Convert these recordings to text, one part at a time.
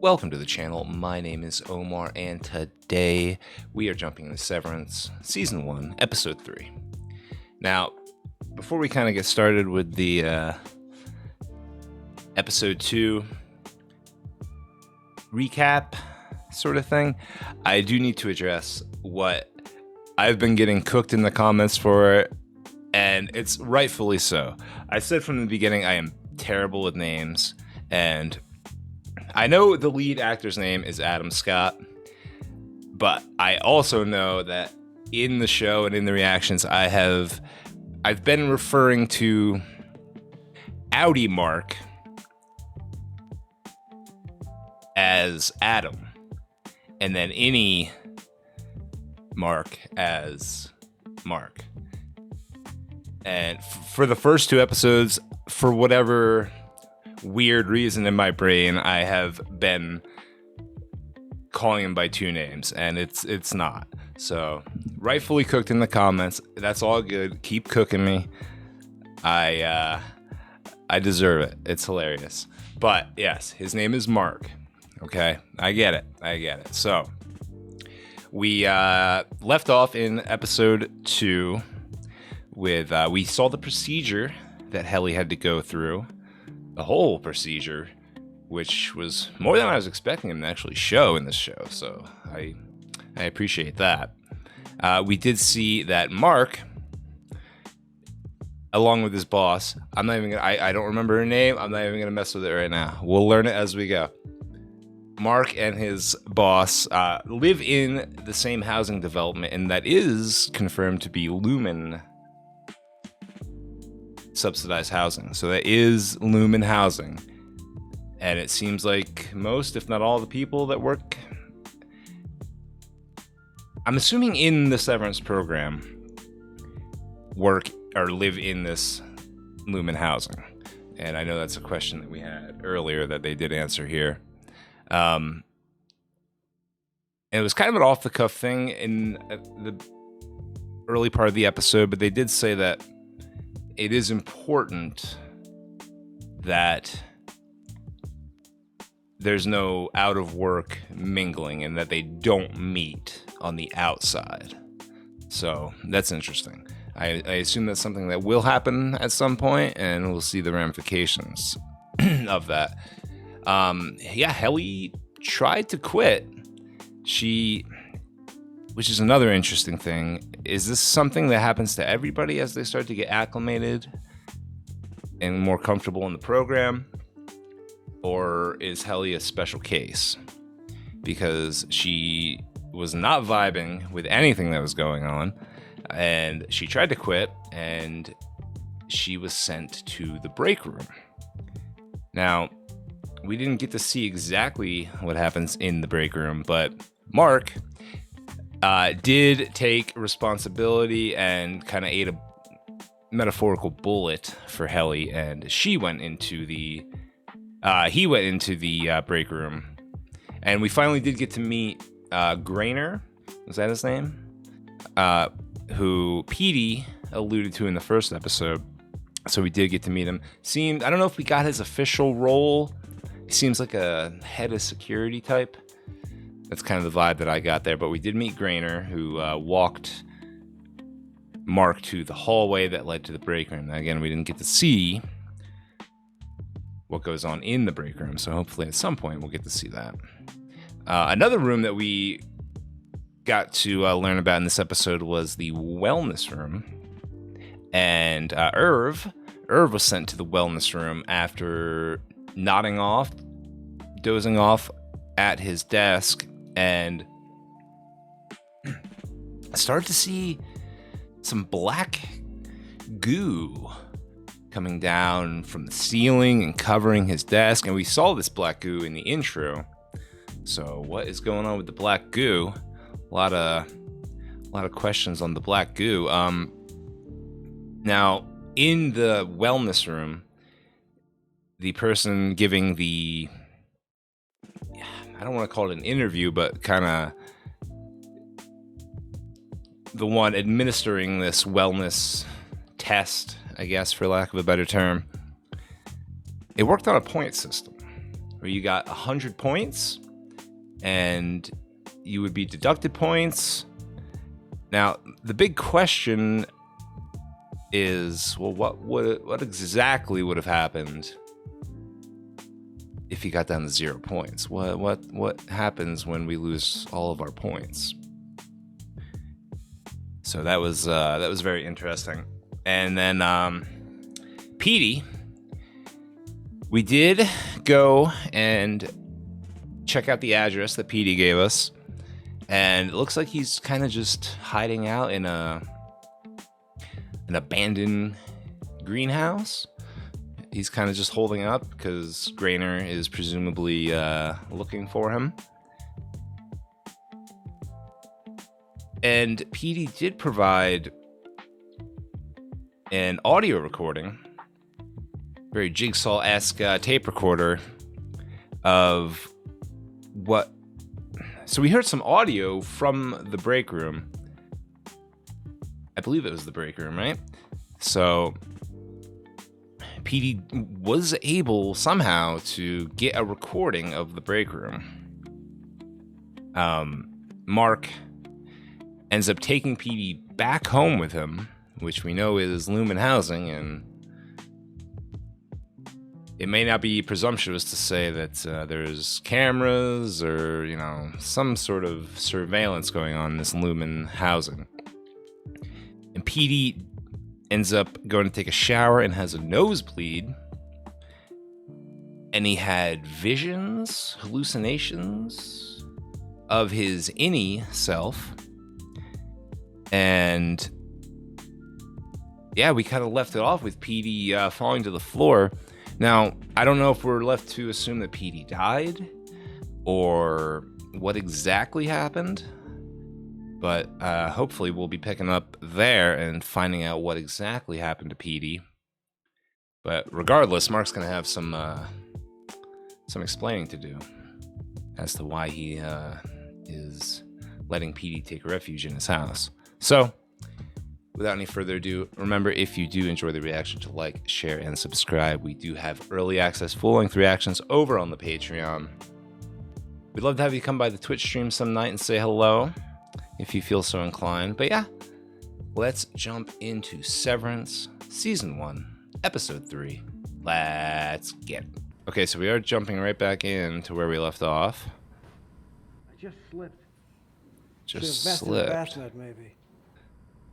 Welcome to the channel. My name is Omar, and today we are jumping into Severance, Season 1, Episode 3. Now, before we kind of get started with the Episode 2 recap sort of thing, I do need to address what I've been getting cooked in the comments for, and it's rightfully so. I said from the beginning I am terrible with names, and I know the lead actor's name is Adam Scott, but I also know that in the show and in the reactions I've been referring to Audi Mark as Adam, and then any Mark as Mark. And for the first two episodes, for whatever weird reason in my brain, I have been calling him by two names, and it's not. So rightfully cooked in the comments. That's all good. Keep cooking me. I deserve it. It's hilarious. But yes, his name is Mark. Okay, I get it. So we left off in episode 2 with we saw the procedure that Helly had to go through. The whole procedure, which was more than I was expecting him to actually show in this show, so I appreciate that. We did see that Mark, along with his boss, I'm not even gonna, I don't remember her name, I'm not even gonna mess with it right now. We'll learn it as we go. Mark and his boss live in the same housing development, and that is confirmed to be Lumen subsidized housing. So that is Lumen housing, and it seems like most, if not all, the people that work, I'm assuming in the Severance program, work or live in this Lumen housing. And I know that's a question that we had earlier that they did answer here. And it was kind of an off-the-cuff thing in the early part of the episode, but they did say that it is important that there's no out-of-work mingling and that they don't meet on the outside. So that's interesting. I assume that's something that will happen at some point, and we'll see the ramifications of that. Helly tried to quit. Which is another interesting thing. Is this something that happens to everybody as they start to get acclimated and more comfortable in the program? Or is Helly a special case? Because she was not vibing with anything that was going on, and she tried to quit, and she was sent to the break room. Now, we didn't get to see exactly what happens in the break room, but Mark did take responsibility and kind of ate a metaphorical bullet for Helly, and he went into the break room, and we finally did get to meet Grainer. Was that his name? Who Petey alluded to in the first episode. So we did get to meet him. I don't know if we got his official role. He seems like a head of security type. That's kind of the vibe that I got there. But we did meet Grainer, who walked Mark to the hallway that led to the break room. Now, again, we didn't get to see what goes on in the break room, so hopefully at some point we'll get to see that. Another room that we got to learn about in this episode was the wellness room. And Irv was sent to the wellness room after dozing off at his desk, and I started to see some black goo coming down from the ceiling and covering his desk, and we saw this black goo in the intro. So what is going on with the black goo? A lot of questions on the black goo. Now, in the wellness room, the person giving I don't want to call it an interview, but kind of the one administering this wellness test, I guess, for lack of a better term, it worked on a point system. where you got 100 points and you would be deducted points. Now, the big question is, well, what exactly would have happened if you got down to 0 points? What happens when we lose all of our points? So that was very interesting. And then Petey, we did go and check out the address that Petey gave us, and it looks like he's kind of just hiding out in an abandoned greenhouse. He's kind of just holding up because Grainer is presumably looking for him. And Petey did provide an audio recording, very Jigsaw-esque tape recorder of what. So we heard some audio from the break room. I believe it was the break room, right? So Petey was able somehow to get a recording of the break room. Mark ends up taking Petey back home with him, which we know is Lumen Housing, and it may not be presumptuous to say that there's cameras or, some sort of surveillance going on in this Lumen Housing. And Petey ends up going to take a shower and has a nosebleed. And he had visions, hallucinations of his innie self. And yeah, we kind of left it off with Petey falling to the floor. Now, I don't know if we're left to assume that Petey died or what exactly happened, but hopefully we'll be picking up there and finding out what exactly happened to Petey. But regardless, Mark's going to have some explaining to do as to why he is letting Petey take refuge in his house. So, without any further ado, remember, if you do enjoy the reaction, to like, share, and subscribe. We do have early access, full-length reactions over on the Patreon. We'd love to have you come by the Twitch stream some night and say hello, if you feel so inclined. But yeah, let's jump into Severance, Season 1, Episode 3. Let's get it. Okay, so we are jumping right back into where we left off. I just slipped. Just Should've vested slipped. the bassinet, maybe.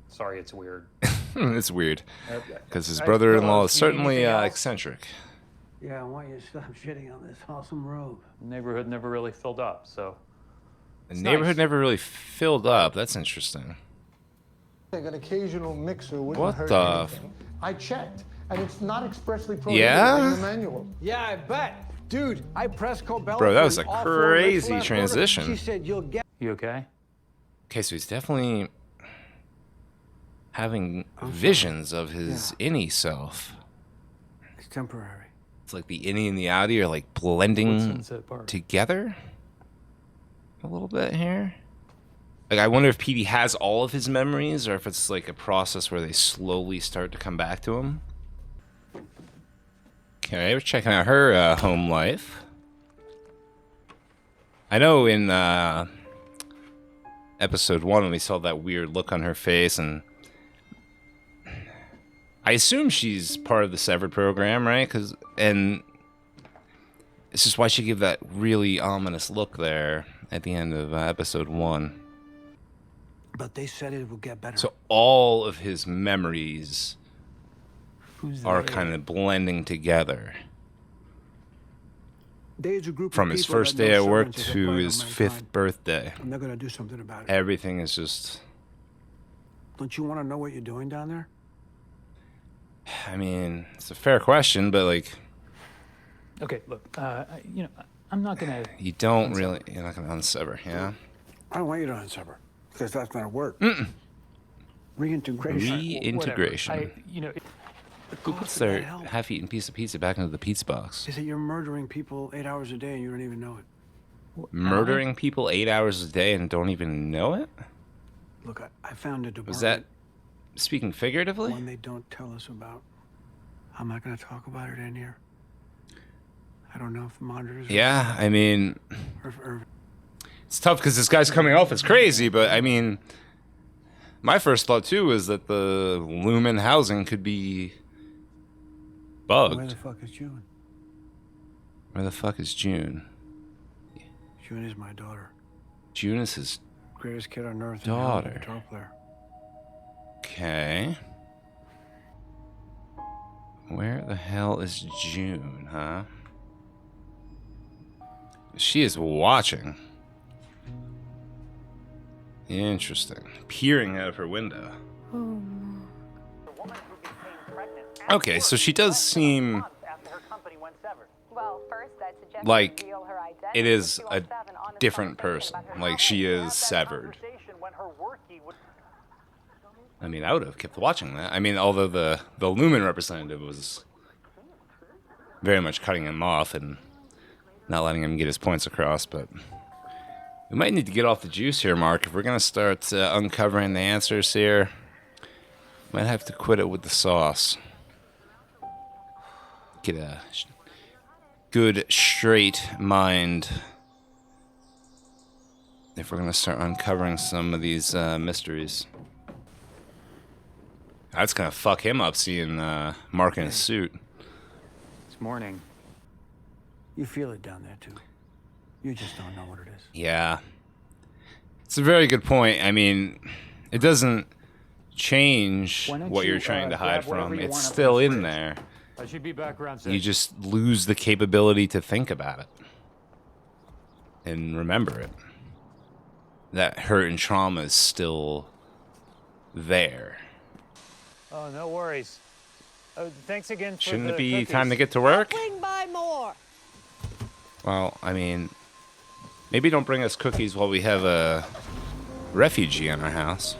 Sorry, it's weird. It's weird, because his brother-in-law is certainly eccentric. Yeah, I want you to stop shitting on this awesome robe. The neighborhood never really filled up, so. The neighborhood never really filled up. That's interesting. Like an occasional mixer wouldn't What hurt the anything. I checked, and it's not expressly prohibited Yeah? in the manual. Yeah, I bet. Dude, I pressed Cobella. Bro, that for was an a off-road race crazy last transition. quarter. She said you'll get. You okay? Okay, so he's definitely having visions of his innie self. It's temporary. It's like the innie and the outie are like What's blending Sunset Park? together a little bit here. Like, I wonder if Petey has all of his memories, or if it's like a process where they slowly start to come back to him. Okay, we're checking out her home life. I know in episode 1 when we saw that weird look on her face, and I assume she's part of the Severed program, right? And it's just why she gave that really ominous look there at the end of episode 1. But they said it would get better. So all of his memories Who's are they? kind of blending together. There's a group From of his people first that know day at work Severance is a to plague his on 5th mankind, birthday. and they're gonna do something about it. Everything is just... Don't you want to know what you're doing down there? I mean, it's a fair question, but like, Okay, look, I'm not gonna. you don't really... You're not going to unsever, yeah? I don't want you to unsever, because that's gonna work. Reintegration. Reintegration. Whatever. Who puts What the their hell? half-eaten piece of pizza back into the pizza box? Is that you're murdering people 8 hours a day and you don't even know it? Murdering people 8 hours a day and don't even know it? Look, I found a department. Was that speaking figuratively? One they don't tell us about. I'm not going to talk about it in here. I don't know if monitors. Yeah, I mean, Or it's tough because this guy's coming off as crazy, but I mean, my first thought too is that the Lumen housing could be bugged. where the fuck is June? Where the fuck is June? June is my daughter. June is his Greatest kid on earth. daughter. And a guitar player. Okay. Where the hell is June, huh? She is watching. Interesting. Peering out of her window. Okay, so she does seem like it is a different person. Like she is severed. I mean, I would have kept watching that. I mean, although the Lumen representative was very much cutting him off and not letting him get his points across, but we might need to get off the juice here, Mark. If we're going to start uncovering the answers here, might have to quit it with the sauce. Get a good, straight mind if we're going to start uncovering some of these mysteries. That's going to fuck him up seeing Mark in his suit. It's morning. You feel it down there too. You just don't know what it is. Yeah. It's a very good point. I mean, it doesn't change what you're trying to hide from. It's still in there. I should be back around 6. You just lose the capability to think about it and remember it. That hurt and trauma is still there. Oh, no worries. Thanks again for Shouldn't the it be cookies. time to get to work? Swing by more. Well, I mean, maybe don't bring us cookies while we have a refugee in our house.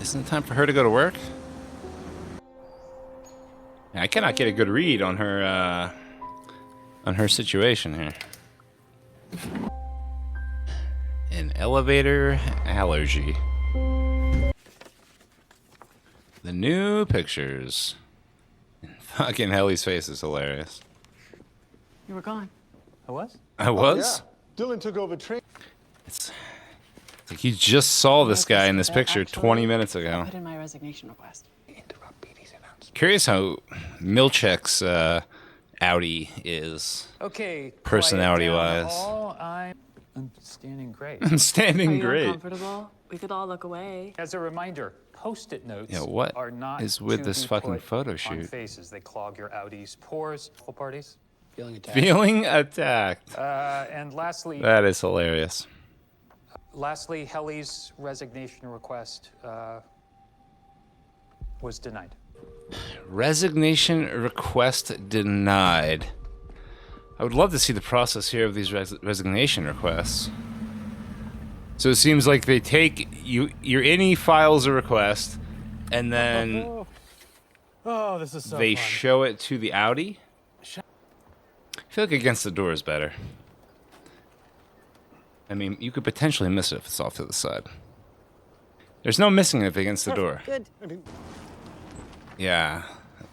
Isn't it time for her to go to work? I cannot get a good read on her situation here. An elevator allergy. The new pictures. Fucking Helly's face is hilarious. You were gone. I was? I was? Yeah. Dylan took over training. It's like you just saw this guy in this picture 20 minutes ago. Put in my resignation request. Curious how Milchek's Audi is. Okay. Personality-wise. I'm standing great. I'm standing Are you great. uncomfortable? We could all look away. As a reminder, post-it notes Yeah, what are not is with to this be fucking put photo on shoot? faces. They clog your Audi's pores. Full parties. Feeling attacked. Feeling attacked. And lastly, That is hilarious. Helly's resignation request was denied. Resignation request denied. I would love to see the process here of these resignation requests. So it seems like they take your any files a request, and then Oh, this is so they fun. show it to the Audi. I feel like against the door is better. I mean, you could potentially miss it if it's off to the side. There's no missing it against the door. Good. Yeah,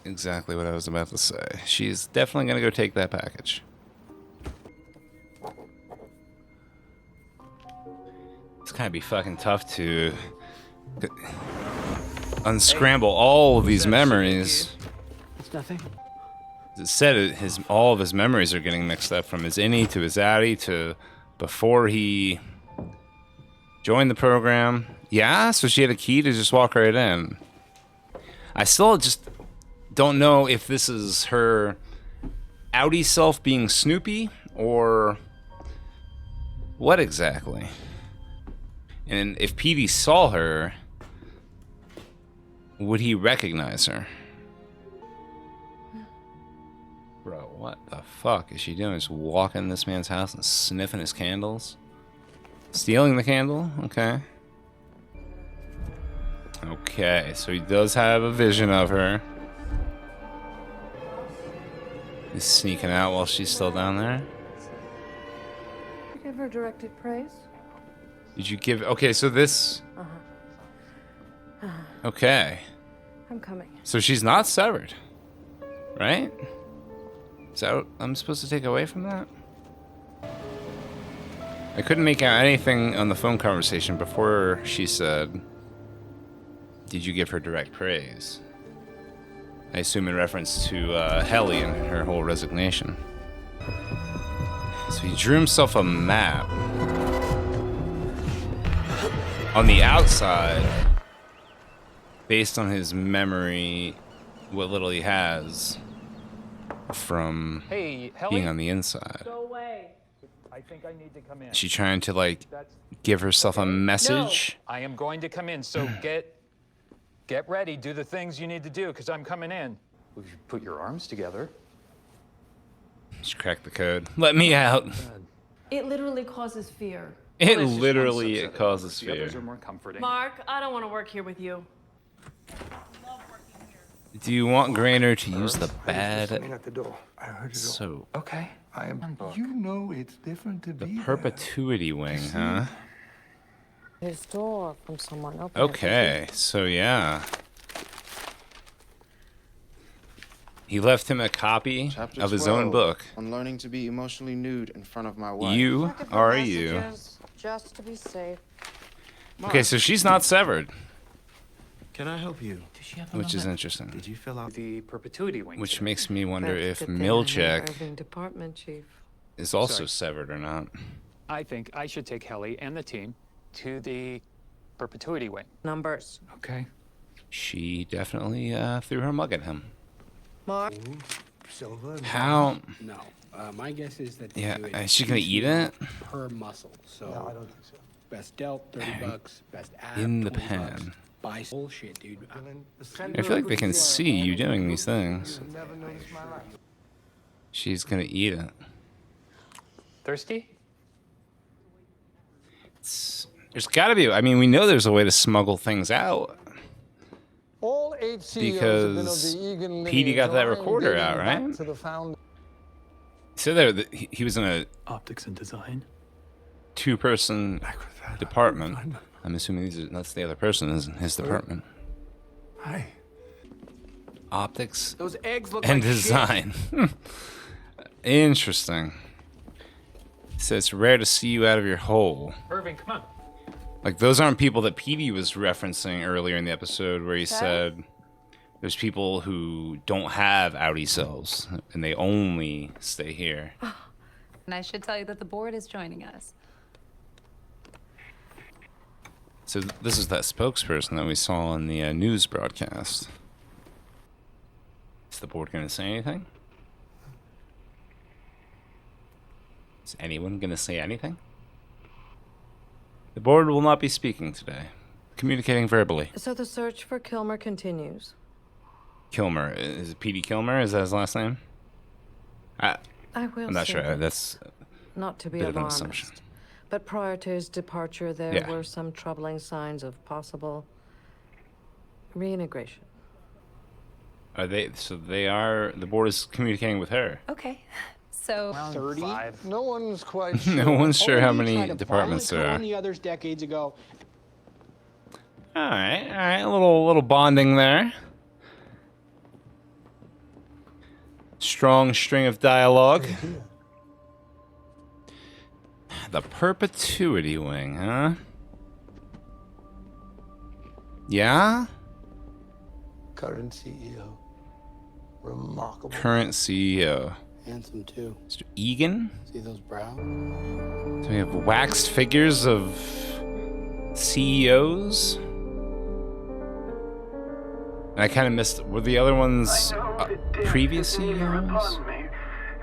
exactly what I was about to say. She's definitely gonna go take that package. It's gonna be fucking tough to unscramble all of these memories. It's nothing. It said all of his memories are getting mixed up, from his innie to his outie to before he joined the program. Yeah, so she had a key to just walk right in. I still just don't know if this is her outie self being Snoopy or what exactly. And if Petey saw her, would he recognize her? Bro, what the fuck is she doing? Just walking in this man's house and sniffing his candles? Stealing the candle? Okay. Okay, so he does have a vision of her. He's sneaking out while she's still down there. You give her directed praise? Did you give... Okay, so this... Okay. I'm coming. So she's not severed, right? Is that what I'm supposed to take away from that? I couldn't make out anything on the phone conversation before she said, "Did you give her direct praise?" I assume in reference to Helly and her whole resignation. So he drew himself a map. On the outside, based on his memory, what little he has from Hey, Helly? being on the inside. Go away. I think I need to come in. Is she trying to, like, give herself a message? I am going to come in, so get ready. Do the things you need to do, because I'm coming in. Well, you put your arms together. She cracked the code. Let me out. It literally causes fear. It Well, it's just literally one it subset. causes The others fear. are more comforting. Mark, I don't want to work here with you. Do you want Grainer to use the Something bad at the door. I heard it all. soap? Okay. I am. You know it's different to The be perpetuity wing, huh? His door from someone. Okay, so yeah. He left him a copy Chapter of his own 12, book. On learning to be emotionally nude in front of my wife. You are you. Just to be safe. Okay, so she's not severed, Can I help you? which is interesting. Did you fill out The perpetuity wing. Which today. makes me wonder if Irving Milchek Department Chief. is also Sorry. severed or not. I think I should take Helly and the team to the perpetuity wing. Numbers. Okay. She definitely threw her mug at him. Mark. Silver. How? No. My guess is that they Yeah, do it is she gonna eat it? per muscle. So No, I don't think so. best dealt, $30. Best ab, In the $20. pan. Buy bullshit, dude. I feel like they can see you doing these things. Never noticed my life. She's gonna eat it. Thirsty? There's gotta be. I mean, we know there's a way to smuggle things out. All 8 CEOs have been of Because the Egan Petey got that lineage, recorder dating out, back right? to the found- So there, he was in a Optics and design. two-person Back with that. department. I'm assuming that's the other person is in his department. Hi. Optics Those eggs look and like design. Interesting. So it's rare to see you out of your hole. Irving, come on. Like, those aren't people that Petey was referencing earlier in the episode where he said there's people who don't have outie selves and they only stay here. And I should tell you that the board is joining us. So this is that spokesperson that we saw in the news broadcast. Is the board going to say anything? Is anyone going to say anything? The board will not be speaking today. Communicating verbally. So the search for Kilmer continues. Kilmer. Is it Petey Kilmer? Is that his last name? I will I'm not say sure. That's not to be bit of an alarmist, assumption. but prior to his departure, there Yeah. were some troubling signs of possible reintegration. Are they? So they are. The board is communicating with her. Okay. So 30? 5. No one's quite sure. No one's sure how Only tried many to departments violently there are. on the others decades ago. All right. A little bonding there. Strong string of dialogue. The perpetuity wing, huh? Yeah? Current CEO. Remarkable. Current CEO. Handsome too. Mr. Egan? See those brows? So we have waxed figures of CEOs. And I kind of missed. Were the other ones previous CEOs?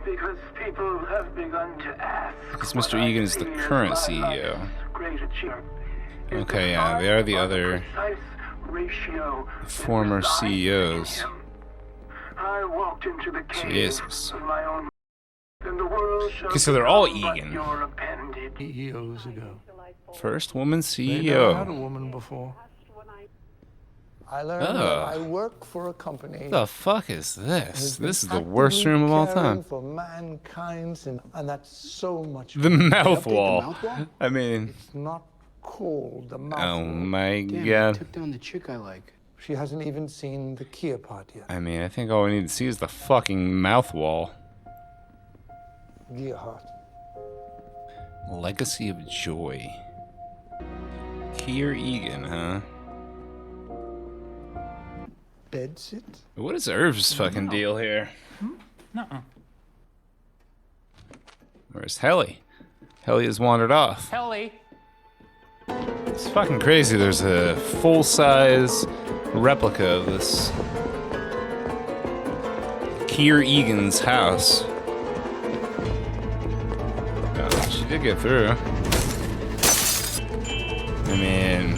Because people have begun to ask. Because Mr. Egan is the current CEO. Great achievement. Okay, yeah, they are the other former CEOs. I walked into the cave Jesus. of my own. And the world shall Okay, so they're all become but Egan. your appendage. CEOs ago. First woman They never had a CEO. woman before. I learned that I work for a company. What the fuck is has this? been This is the worst actively room of all caring time. For mankind's and that's so much. The mouth Update the wall. mouth wall? I mean, It's not called the mouth. oh wall. my Damn, I god. took down the chick I like. She hasn't even seen the Kia part yet. I mean, I think all we need to see is the fucking mouth wall. Gearhart. Legacy of Joy. Kier Egan, huh? Bedsit? What is Irv's fucking deal here? Nuh-uh. Where's Helly? Helly has wandered off. Helly. It's fucking crazy. There's a full-size replica of this Kier Egan's house. Oh, she did get through. I mean,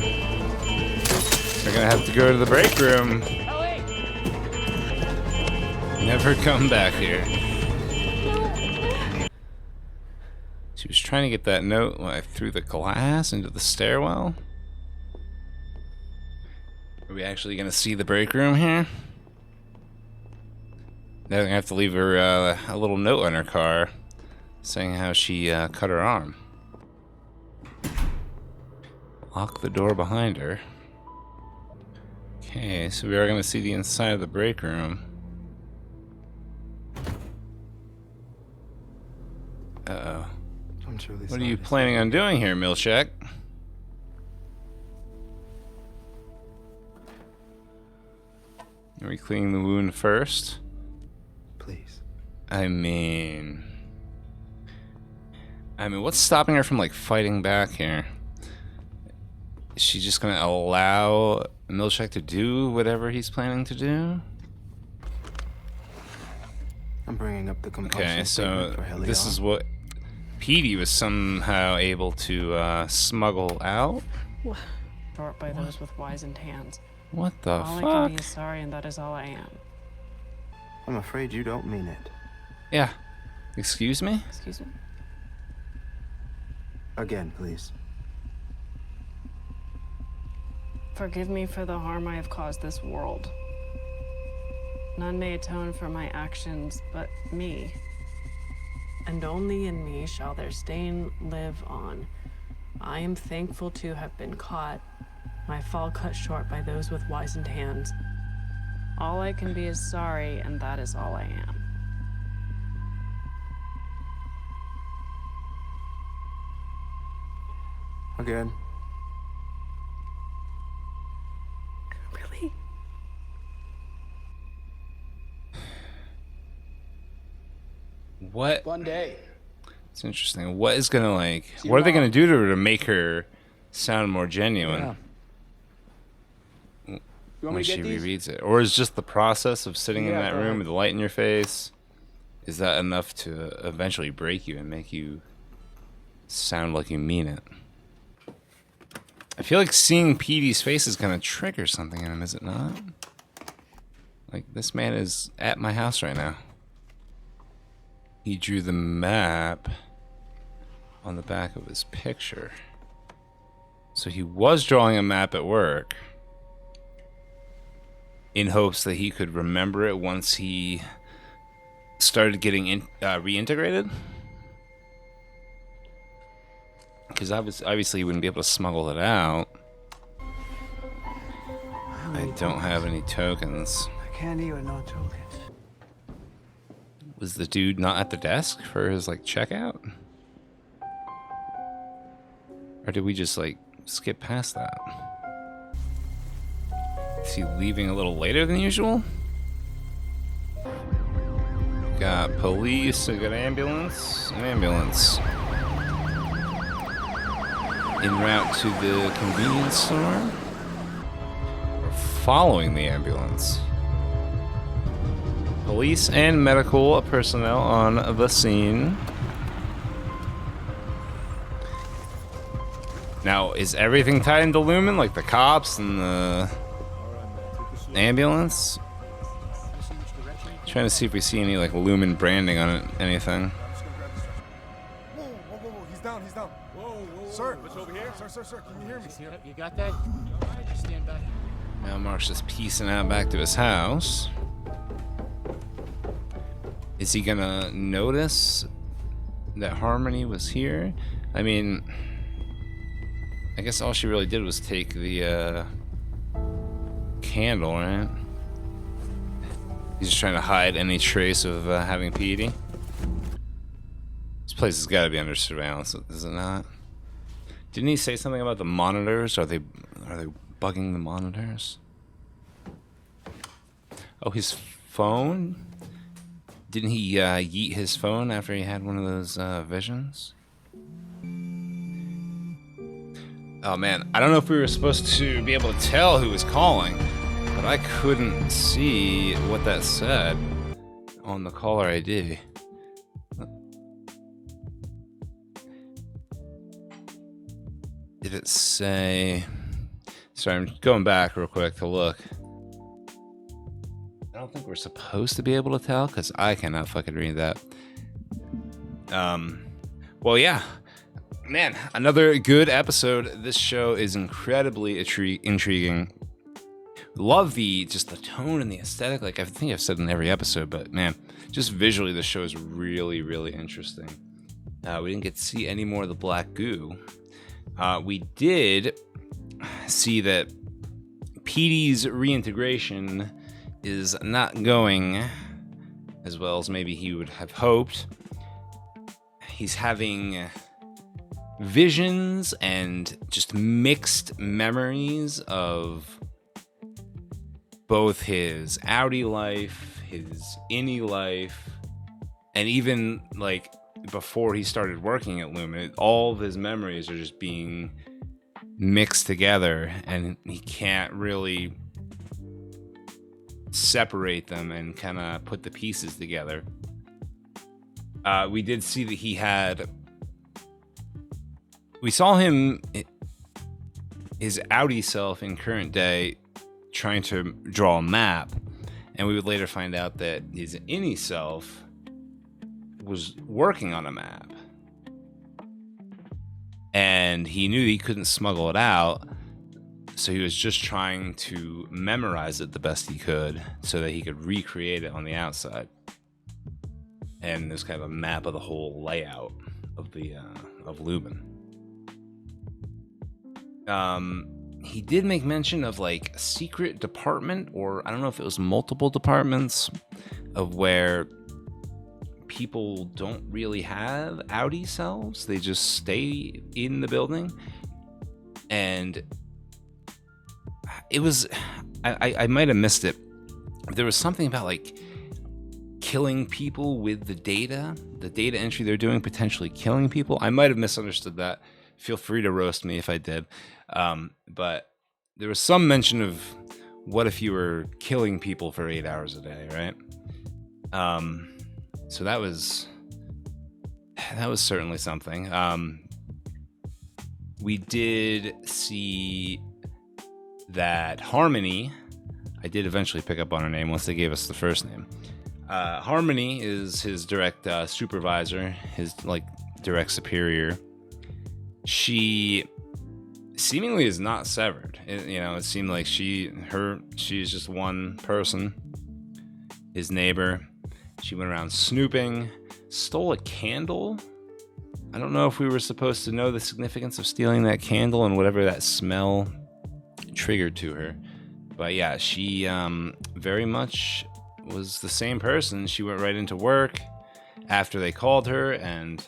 they're gonna have to go to the break room. Helly. Never come back here. She was trying to get that note like through the glass into the stairwell. Are we actually gonna see the break room here? They're gonna have to leave her a little note on her car saying how she cut her arm. Lock the door behind her. Okay, so we are gonna see the inside of the break room. Uh-oh. I'm truly What sorry are you to say. planning on doing here, Milchek? Are we cleaning the wound first? Please. I mean, what's stopping her from like fighting back here? Is she just gonna allow Milchek to do whatever he's planning to do? I'm bringing up the compulsion Okay, so statement for Helly. this is what Petey was somehow able to smuggle out. Short by those with wizened hands. What the All I can be fuck? is sorry, and that is all I am. I'm afraid you don't mean it. Yeah. Excuse me? Excuse me? Again, please. Forgive me for the harm I have caused this world. None may atone for my actions but me. And only in me shall their stain live on. I am thankful to have been caught, my fall cut short by those with wizened hands. All I can be is sorry, and that is all I am. Again. Really? What? One day. It's interesting. What is gonna like? What are they gonna do to her to make her sound more genuine You want when me to she get these? rereads it? Or is just the process of sitting in Yeah, that go room ahead. with the light in your face? Is that enough to eventually break you and make you sound like you mean it? I feel like seeing Petey's face is gonna trigger something in him, is it not? Like, this man is at my house right now. He drew the map on the back of his picture. So he was drawing a map at work in hopes that he could remember it once he started getting reintegrated. Because obviously he wouldn't be able to smuggle it out. I don't have any tokens. Candy or no tokens? Was the dude not at the desk for his like checkout? Or did we just like skip past that? Is he leaving a little later than usual? Got police, we got ambulance, an ambulance. En route to the convenience store. We're following the ambulance. Police and medical personnel on the scene. Now, is everything tied into Lumen, like the cops and the ambulance? Trying to see if we see any like Lumen branding on it, anything. Whoa, whoa, whoa, whoa, he's down, he's down. Whoa, sir. What's over here? Sir, can you hear me? You got that? All right, just stand back. Now Mark's just piecing out back to his house. Is he gonna notice that Harmony was here? I mean, I guess all she really did was take the candle, right? He's just trying to hide any trace of having Petey. This place has got to be under surveillance, is it not? Didn't he say something about the monitors? Are they bugging the monitors? Oh, his phone? Didn't he yeet his phone after he had one of those visions? Oh man, I don't know if we were supposed to be able to tell who was calling, but I couldn't see what that said on the caller ID. Did it say... Sorry, I'm going back real quick to look. I don't think we're supposed to be able to tell, because I cannot fucking read that. Well, yeah. Man, another good episode. This show is incredibly intriguing. Love the tone and the aesthetic. Like I think I've said in every episode, but man, just visually, the show is really, really interesting. We didn't get to see any more of the black goo. We did see that Petey's reintegration is not going as well as maybe he would have hoped. He's having visions and just mixed memories of both his outie life, his innie life, and even like before he started working at Lumen, all of his memories are just being mixed together, and he can't really separate them and kind of put the pieces together. We did see that we saw him, his outie self in current day, trying to draw a map, and we would later find out that his innie self was working on a map, and he knew he couldn't smuggle it out, so he was just trying to memorize it the best he could so that he could recreate it on the outside. And there's kind of a map of the whole layout of the of Lumen. He did make mention of like a secret department, or I don't know if it was multiple departments, of where people don't really have outie selves. They just stay in the building. And it was, I might have missed it. There was something about like killing people with the data entry they're doing, potentially killing people. I might have misunderstood that. Feel free to roast me if I did. But there was some mention of what if you were killing people for 8 hours a day, right? So that was certainly something. We did see that Harmony, I did eventually pick up on her name once they gave us the first name. Harmony is his direct supervisor, his like direct superior. She seemingly is not severed. It seemed like she's just one person, his neighbor. She went around snooping, stole a candle. I don't know if we were supposed to know the significance of stealing that candle and whatever that smell triggered to her. But yeah, she very much was the same person. She went right into work after they called her, and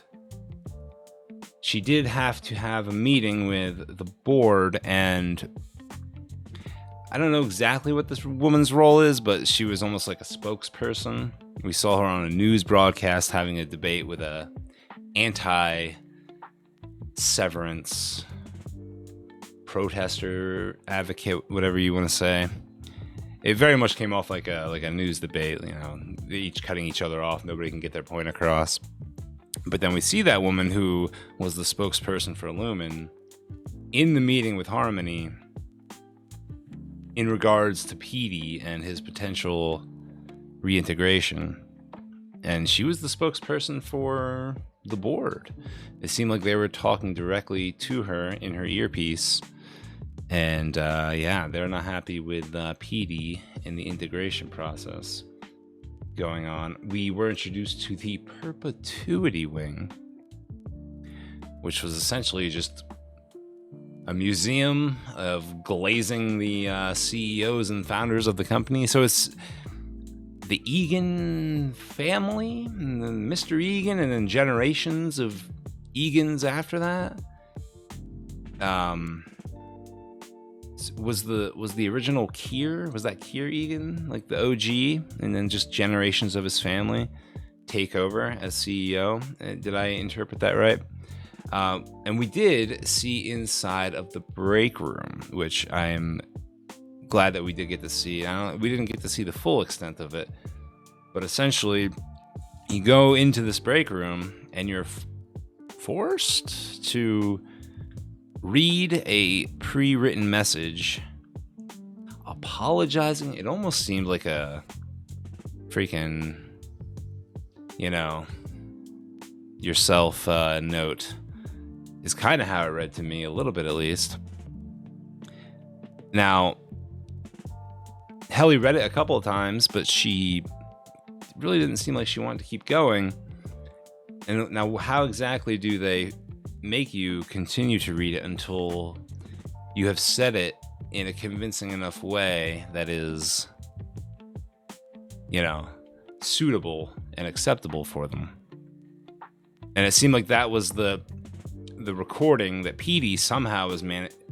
she did have to have a meeting with the board, and I don't know exactly what this woman's role is, but she was almost like a spokesperson. We saw her on a news broadcast having a debate with a anti-severance protester, advocate, whatever you want to say. It very much came off like a news debate, each cutting each other off. Nobody can get their point across. But then we see that woman who was the spokesperson for Lumen in the meeting with Harmony in regards to Petey and his potential reintegration. And she was the spokesperson for the board. It seemed like they were talking directly to her in her earpiece. And they're not happy with Petey and the integration process going on. We were introduced to the Perpetuity Wing, which was essentially just a museum of glazing the CEOs and founders of the company. So it's the Egan family, and then Mr. Egan, and then generations of Egans after that. Was the original Keir? Was that Keir Egan, like the OG, and then just generations of his family take over as CEO? Did I interpret that right? And we did see inside of the break room, which I am glad that we did get to see. We didn't get to see the full extent of it, but essentially, you go into this break room and you're forced to read a pre-written message apologizing. It almost seemed like a freaking, yourself note is kind of how it read to me, a little bit at least. Now, Helly read it a couple of times, but she really didn't seem like she wanted to keep going. And now, how exactly do they make you continue to read it until you have said it in a convincing enough way that is, suitable and acceptable for them? And it seemed like that was the recording that Petey somehow was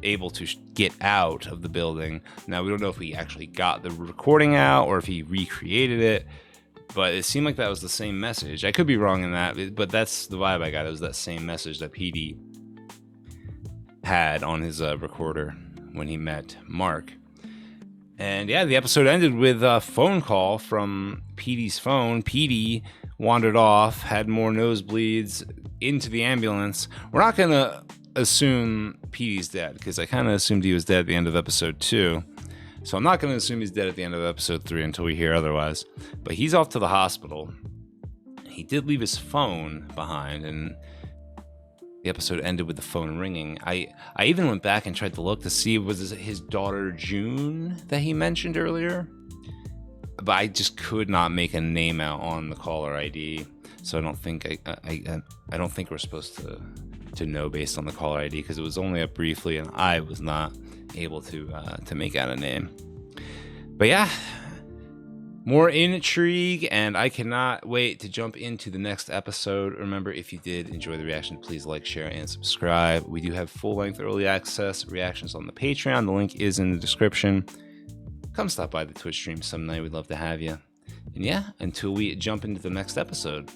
able to get out of the building. Now, we don't know if he actually got the recording out or if he recreated it, but it seemed like that was the same message. I could be wrong in that, but that's the vibe I got. It was that same message that Petey had on his recorder when he met Mark. And yeah, the episode ended with a phone call from Petey's phone. Petey wandered off, had more nosebleeds, into the ambulance. We're not going to assume Petey's dead, because I kind of assumed he was dead at the end of episode 2. So I'm not going to assume he's dead at the end of episode 3 until we hear otherwise. But he's off to the hospital. He did leave his phone behind, and the episode ended with the phone ringing. I even went back and tried to look to see, was it his daughter June that he mentioned earlier? But I just could not make a name out on the caller ID. So I don't think I don't think we're supposed to know based on the caller ID, because it was only up briefly and I was not able to make out a name. But yeah, more intrigue, and I cannot wait to jump into the next episode. Remember, if you did enjoy the reaction, please like, share, and subscribe. We do have full-length early access reactions on the Patreon. The link is in the description. Come stop by the Twitch stream some night. We'd love to have you. And yeah, until we jump into the next episode,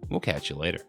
we'll catch you later.